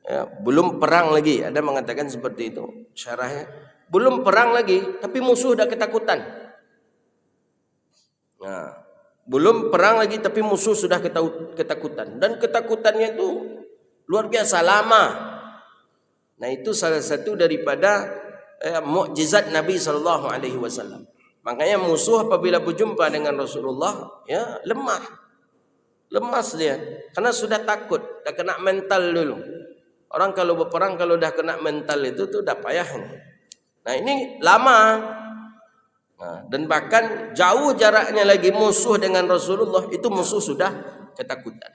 S1: ya, belum perang lagi. Ada mengatakan seperti itu syarahnya. Belum perang lagi tapi musuh dah ketakutan. Nah, belum perang lagi tapi musuh sudah ketakutan, dan ketakutannya itu luar biasa lama. Nah, itu salah satu daripada mukjizat Nabi SAW. Makanya musuh apabila berjumpa dengan Rasulullah, ya, lemas dia, karena sudah takut, dah kena mental dulu. Orang kalau berperang, kalau dah kena mental itu tuh dah payah. Nah, ini lama. Nah, dan bahkan jauh jaraknya lagi musuh dengan Rasulullah, itu musuh sudah ketakutan.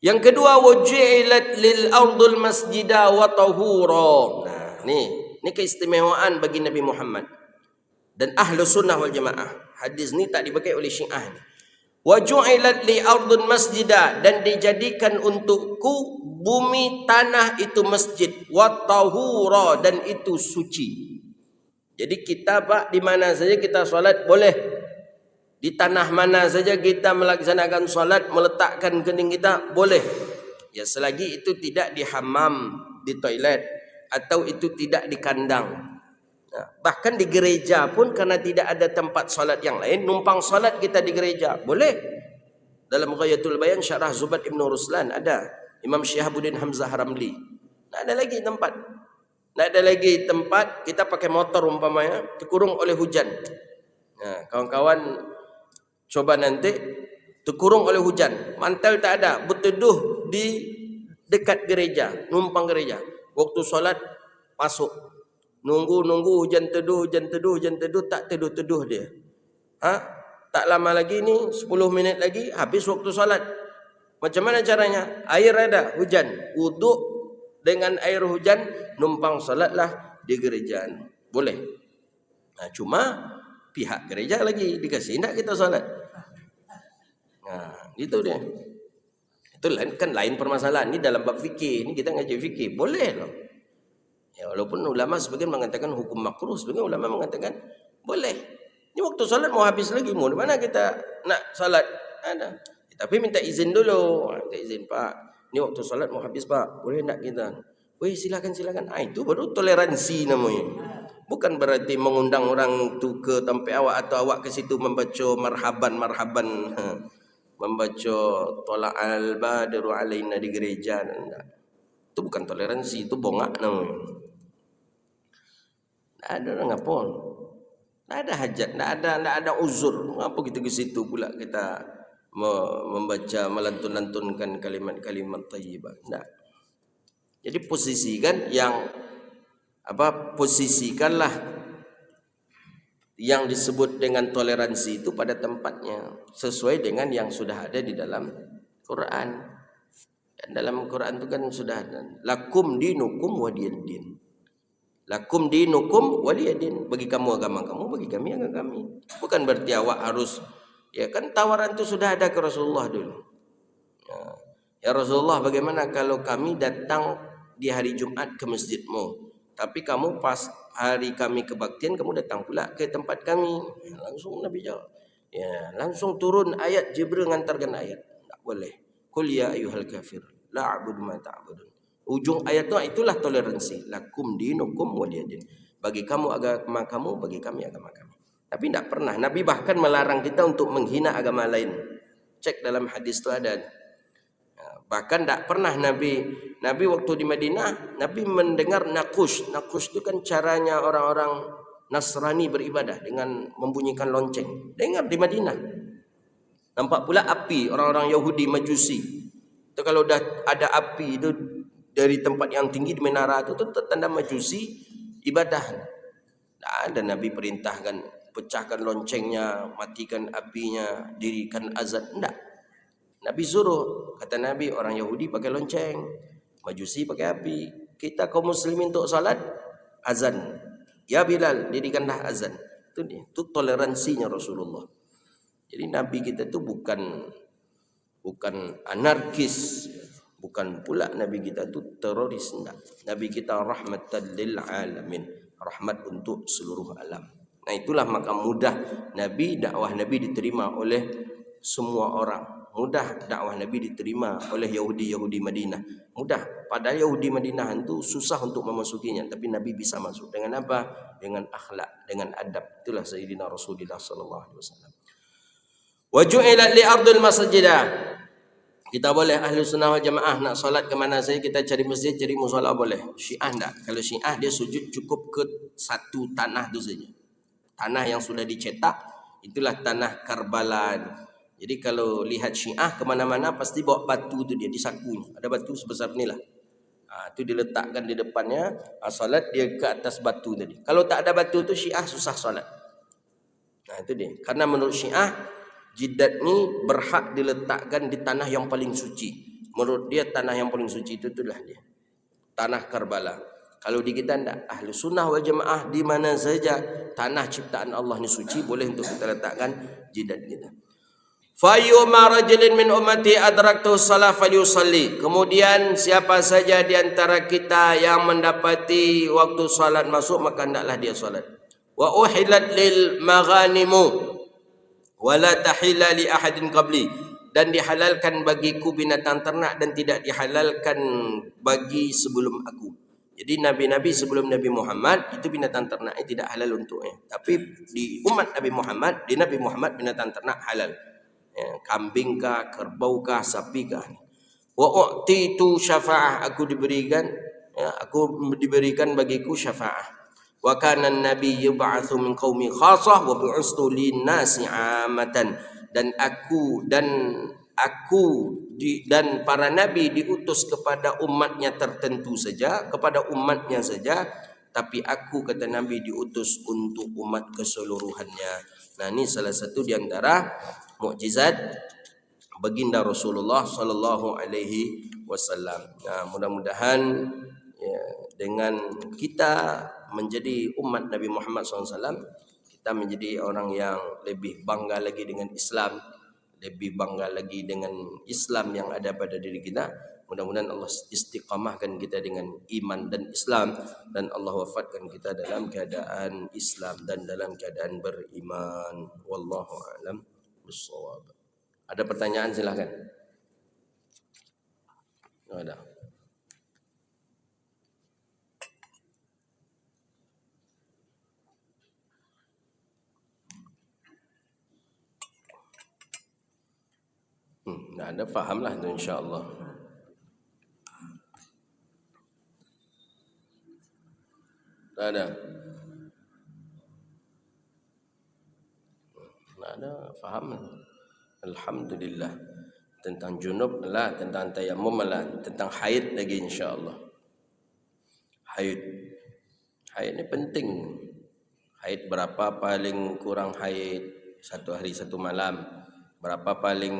S1: Yang kedua, wajilat lil ardul masjida wa tahura. Nah, ini keistimewaan bagi Nabi Muhammad dan ahlu sunnah wal jamaah. Hadis ni tak dipakai oleh Syiah ni. Wajilat li ardul masjida, dan dijadikan untukku bumi tanah itu masjid, wa tahura, dan itu suci. Jadi kita Pak, di mana saja kita solat boleh. Di tanah mana saja kita melaksanakan solat, meletakkan kening kita boleh. Ya, selagi itu tidak di hammam, di toilet, atau itu tidak di kandang. Nah, bahkan di gereja pun, karena tidak ada tempat solat yang lain, numpang solat kita di gereja boleh. Dalam Ghayatul Bayan Syarah Zubat Ibn Ruslan ada Imam Syihabuddin Hamzah Ramli. Nah, ada lagi tempat. Nah, ada lagi tempat kita pakai motor umpamanya, dikurung oleh hujan. Nah, kawan-kawan coba nanti terkurung oleh hujan, mantel tak ada, berteduh di dekat gereja, numpang gereja. Waktu solat masuk, nunggu hujan teduh, tak teduh dia. Tak lama lagi ni, 10 minit lagi habis waktu solat. Macam mana caranya? Air ada, hujan, wuduk dengan air hujan, numpang solatlah di gereja. Boleh. Nah, cuma pihak gereja lagi dikasih tak kita solat. Nah, itu dia. Itu lain permasalahan. Ini dalam bab fikih. Ini kita ngaji fikih. Boleh loh. Ya, walaupun ulama sebagian mengatakan hukum makruh, sebagian ulama mengatakan boleh. Ini waktu solat mau habis lagi. Mau di mana kita nak solat? Ada. Tapi minta izin dulu. Minta izin, Pak. Ini waktu solat mau habis, Pak. Boleh tak kita? Weh, silakan. Itu baru toleransi namanya. Bukan berarti mengundang orang tu ke tempat awak, atau awak ke situ membaca marhaban, membaca tolak al-badru alaina di gereja. Itu bukan toleransi, itu bongak namanya. Tak ada orang apa. Tak ada hajat, tak ada uzur. Apa kita ke situ pula kita membaca, melantun-lantunkan kalimat-kalimat thayyibah. Tak. Jadi posisikanlah yang disebut dengan toleransi itu pada tempatnya, sesuai dengan yang sudah ada di dalam Quran. Dan dalam Quran itu kan sudah ada lakum dinukum waliyadin. Lakum dinukum waliyadin. Bagi kamu agama kamu, bagi kami agama kami. Bukan berarti awak harus, ya kan tawaran itu sudah ada ke Rasulullah dulu. Ya Rasulullah, bagaimana kalau kami datang di hari Jumat ke masjidmu, tapi kamu pas hari kami kebaktian kamu datang pula ke tempat kami? Ya, langsung Nabi jawab. Ya, langsung turun ayat, Jibril ngantarkan ayat. Tak boleh. Qul ya ayyuhal kafir la a'budu ma ta'budun. Ujung ayat itulah toleransi. Lakum dinukum waliyadin. Bagi kamu agama kamu, bagi kami agama kami. Tapi tidak pernah Nabi bahkan melarang kita untuk menghina agama lain. Cek dalam hadis itu ada. Bahkan tak pernah Nabi waktu di Madinah, Nabi mendengar nakush. Nakush itu kan caranya orang-orang Nasrani beribadah dengan membunyikan lonceng. Dengar di Madinah. Nampak pula api orang-orang Yahudi Majusi. Itu kalau dah ada api itu dari tempat yang tinggi di menara itu tanda Majusi ibadah. Tak ada Nabi perintahkan pecahkan loncengnya, matikan apinya, dirikan azan. Tidak. Nabi suruh, kata Nabi, orang Yahudi pakai lonceng, Majusi pakai api. Kita kaum muslimin untuk salat, azan. Ya Bilal, dirikanlah azan. Itu dia. Itu toleransinya Rasulullah. Jadi Nabi kita itu bukan anarkis, bukan pula Nabi kita itu teroris. Enggak. Nabi kita rahmatan lil alamin, rahmat untuk seluruh alam. Nah itulah maka mudah dakwah Nabi diterima oleh semua orang. Mudah dakwah Nabi diterima oleh Yahudi Madinah. Mudah. Padahal Yahudi Madinah itu susah untuk memasukinya, tapi Nabi bisa masuk. Dengan apa? Dengan akhlak, dengan adab. Itulah Sayyidina Rasulullah sallallahu alaihi wasallam. Wa ju'ilat li ardil masjidah. Kita boleh ahli sunnah wal jamaah nak solat ke mana saja, kita cari masjid, cari musola boleh. Syiah tak? Kalau Syiah dia sujud cukup ke satu tanah tu saja. Tanah yang sudah dicetak, itulah tanah Karbala. Jadi kalau lihat Syiah ke mana-mana pasti bawa batu tu dia di sakunya. Ada batu sebesar inilah. Itu diletakkan di depannya, salat dia ke atas batu tadi. Kalau tak ada batu tu Syiah susah solat. Itu dia. Karena menurut Syiah jidat ni berhak diletakkan di tanah yang paling suci. Menurut dia tanah yang paling suci itulah dia. Tanah Karbala. Kalau di kita tidak, ahli sunnah wal jamaah di mana saja tanah ciptaan Allah ni suci, boleh untuk kita letakkan jidat kita. Fayyuma rajulin min ummati adraktu salat falyusalli. Kemudian siapa saja di antara kita yang mendapati waktu salat masuk, maka hendaklah dia salat. Wa uhilat lil maghanimu wa la tahilla li ahadin qabli. Dan dihalalkan bagiku binatang ternak dan tidak dihalalkan bagi sebelum aku. Jadi nabi-nabi sebelum Nabi Muhammad itu binatang ternak tidak halal untuknya. Tapi di umat Nabi Muhammad, di Nabi Muhammad binatang ternak halal. Kambing kah, kerbau kah, sapi kah. Wa u'titu syafa'ah, aku diberikan bagiku syafa'ah. Wa kana an-nabi yub'atsu min qaumi khassah wa bu'ustu lin-nasi 'amatan. Dan para nabi diutus kepada umatnya tertentu saja, tapi aku, kata Nabi, diutus untuk umat keseluruhannya. Nah, ini salah satu di antara mukjizat baginda Rasulullah sallallahu alaihi wasallam. Nah, mudah-mudahan dengan kita menjadi umat Nabi Muhammad SAW, kita menjadi orang yang lebih bangga lagi dengan Islam, lebih bangga lagi dengan Islam yang ada pada diri kita. Mudah-mudahan Allah istiqamahkan kita dengan iman dan Islam, dan Allah wafatkan kita dalam keadaan Islam dan dalam keadaan beriman. Wallahu a'lam bissawab. Ada pertanyaan silakan. Ada. Tak ada, fahamlah itu insya-Allah. Tak ada. Tak ada, faham. Alhamdulillah. Tentang junub lah, tentang tayammum lah, tentang haid lagi insya-Allah. Haid ni penting. Haid berapa paling kurang haid? 1 hari 1 malam. Berapa paling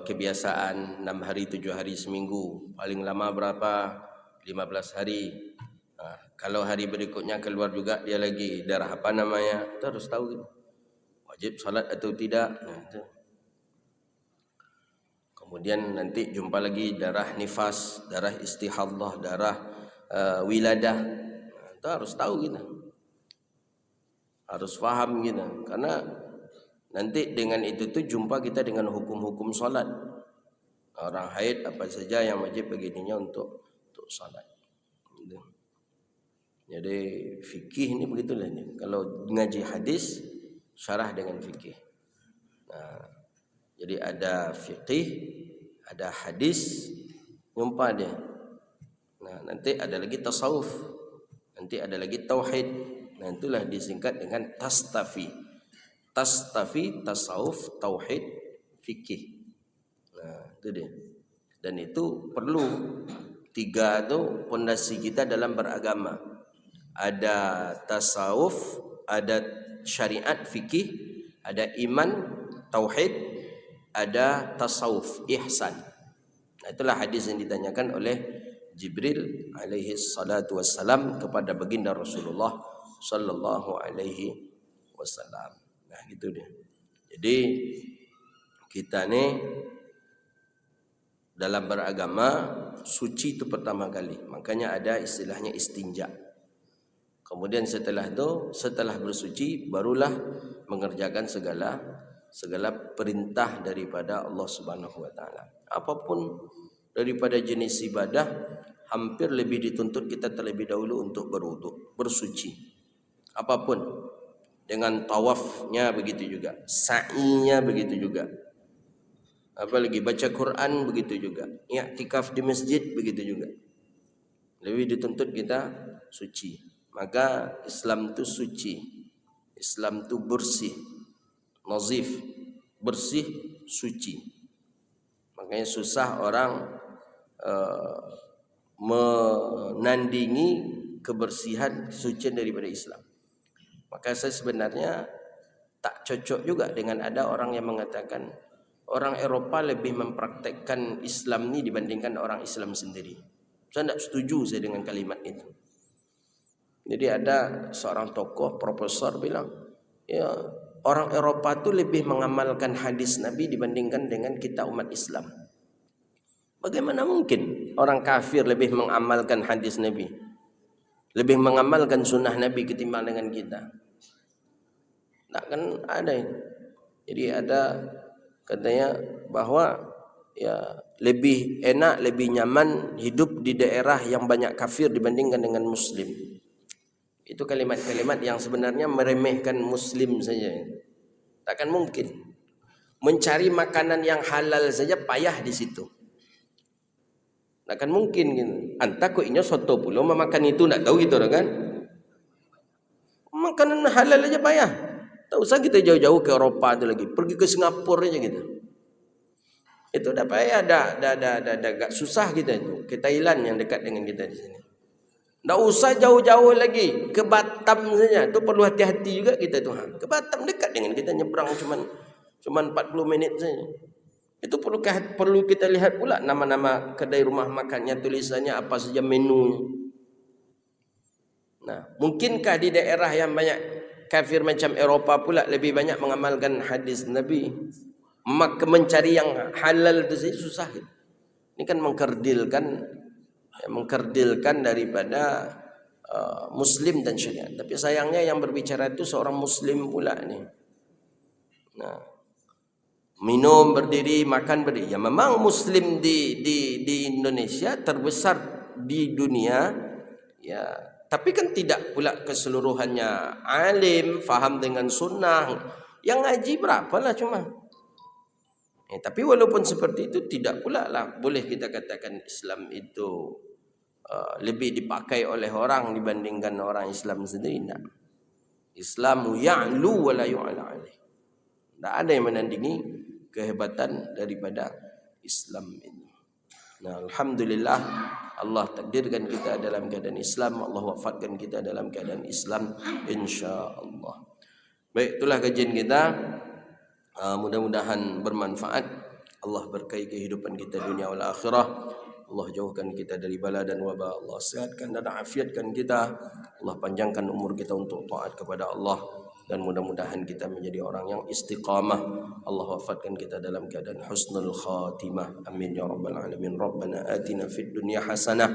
S1: kebiasaan 6 hari 7 hari seminggu. Paling lama berapa? 15 hari. Kalau hari berikutnya keluar juga dia lagi darah apa namanya, kita harus tahu gitu. Wajib salat atau tidak. Kemudian nanti jumpa lagi darah nifas, darah istihadhah, darah wiladah. Kita harus tahu gitu. Harus faham gitu. Karena nanti dengan itu tuh jumpa kita dengan hukum-hukum salat. Orang haid apa saja yang wajib baginya untuk salat. Gitu. Jadi fikih ini begitulah ini. Kalau ngaji hadis, syarah dengan fikih. Nah, jadi ada fikih, ada hadis nyumpah dia. Nah, nanti ada lagi tasawuf, nanti ada lagi tauhid. Nah, itulah disingkat dengan tastafi. Tastafi, tasawuf, tauhid, fikih. Nah, itu dia. Dan itu perlu, tiga itu pondasi kita dalam beragama. Ada tasawuf, ada syariat, fikih, ada iman, tauhid, ada tasawuf, ihsan. Nah, itulah hadis yang ditanyakan oleh Jibril alaihi salatu wassalam kepada baginda Rasulullah sallallahu alaihi wasallam. Nah, gitu dia. Jadi kita ni dalam beragama suci itu pertama kali. Makanya ada istilahnya istinja. Kemudian setelah itu, setelah bersuci barulah mengerjakan segala perintah daripada Allah Subhanahu wa taala. Apapun daripada jenis ibadah, hampir lebih dituntut kita terlebih dahulu untuk berwudu, bersuci. Apapun, dengan tawafnya begitu juga, sa'inya begitu juga. Apalagi baca Quran begitu juga, i'tikaf di masjid begitu juga. Lebih dituntut kita suci. Maka Islam itu suci, Islam itu bersih, nazif, bersih, suci. Makanya susah orang menandingi kebersihan, kesucian daripada Islam. Maka saya sebenarnya tak cocok juga dengan ada orang yang mengatakan orang Eropah lebih mempraktekkan Islam ni dibandingkan orang Islam sendiri. Saya tidak setuju saya dengan kalimat itu. Jadi ada seorang tokoh profesor bilang, ya, orang Eropah itu lebih mengamalkan hadis Nabi dibandingkan dengan kita umat Islam. Bagaimana mungkin orang kafir lebih mengamalkan hadis Nabi, lebih mengamalkan sunnah Nabi ketimbang dengan kita? Tak kan ada ini. Jadi ada katanya bahwa ya lebih enak, lebih nyaman hidup di daerah yang banyak kafir dibandingkan dengan Muslim. Itu kalimat-kalimat yang sebenarnya meremehkan Muslim saja. Takkan mungkin. Mencari makanan yang halal saja payah di situ. Takkan mungkin gitu. Anta kok inya soto pula memakan itu, nak tahu gitu kan? Makanan halal aja payah. Tak usah kita jauh-jauh ke Eropah itu lagi, pergi ke Singapura aja gitu. Itu dah payah, dah agak susah kita itu. Ke Thailand yang dekat dengan kita di sini. Tak usah jauh-jauh lagi, ke Batam saja. Itu perlu hati-hati juga kita tu. Ke Batam dekat dengan kita, nyebrang cuman 40 minit saja. Itu perlu kita lihat pula nama-nama kedai rumah makannya, tulisannya apa saja menunya. Nah, mungkinkah di daerah yang banyak kafir macam Eropah pula lebih banyak mengamalkan hadis Nabi? Maka mencari yang halal itu saja susah. Ini kan mengkerdilkan daripada Muslim dan syariat. Tapi sayangnya yang berbicara itu seorang Muslim pula ni. Nah, minum berdiri, makan berdiri. Ya memang Muslim di Indonesia terbesar di dunia. Ya, tapi kan tidak pula keseluruhannya alim, faham dengan sunnah. Yang ngaji berapalah cuma. Tapi walaupun seperti itu tidak pula lah boleh kita katakan Islam itu lebih dipakai oleh orang dibandingkan orang Islam sendiri. Tidak. Islamu ya'lu wa la yu'ala alaih. Tidak ada yang menandingi kehebatan daripada Islam ini. Nah, alhamdulillah Allah takdirkan kita dalam keadaan Islam, Allah wafatkan kita dalam keadaan Islam, insya-Allah. Baik, itulah kajian kita. Mudah-mudahan bermanfaat. Allah berkahi kehidupan kita dunia wal akhirah. Allah jauhkan kita dari bala dan wabah. Allah sehatkan dan afiatkan kita. Allah panjangkan umur kita untuk taat kepada Allah. Dan mudah-mudahan kita menjadi orang yang istiqamah. Allah wafatkan kita dalam keadaan husnul khatimah. Amin ya rabbal alamin. Rabbana atina fid dunya hasanah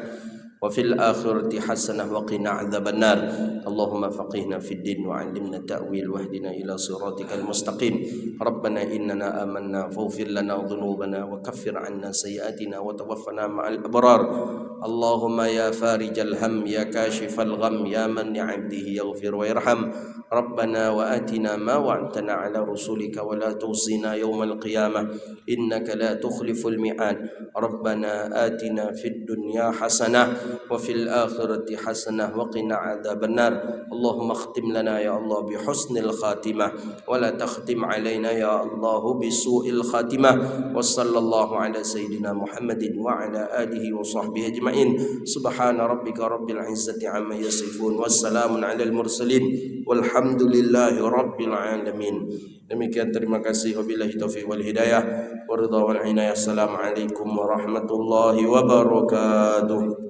S1: وفي الآخرة حسنة وقنا عذاب النار اللهم فقهنا في الدين وعلمنا التأويل واهدنا إلى صراطك المستقيم ربنا إننا آمنا فاغفر لنا ذنوبنا وكفر عنا سيئاتنا وتوفنا مع الأبرار اللهم يا فارج الهم يا كاشف الغم يا من لعبده يغفر ويرحم ربنا وآتنا ما وعدتنا على رسلك ولا توصينا يوم القيامة إنك لا تخلف الميعاد ربنا آتنا في الدنيا حسنة وفي الآخرة حسنة وقنا عذاب النار اللهم اختم لنا يا الله بحسن الخاتمة ولا تختم علينا يا الله بسوء الخاتمة وصلى الله على سيدنا محمد وعلى آله وصحبه أجمعين سبحان ربك رب العزة عما يصفون والسلام على المرسلين والحمد لله رب العالمين. Demikian, terima kasih. Wabillahi taufiq wal hidayah wa ridha wal inayah. Assalamualaikum warahmatullahi wabarakatuh.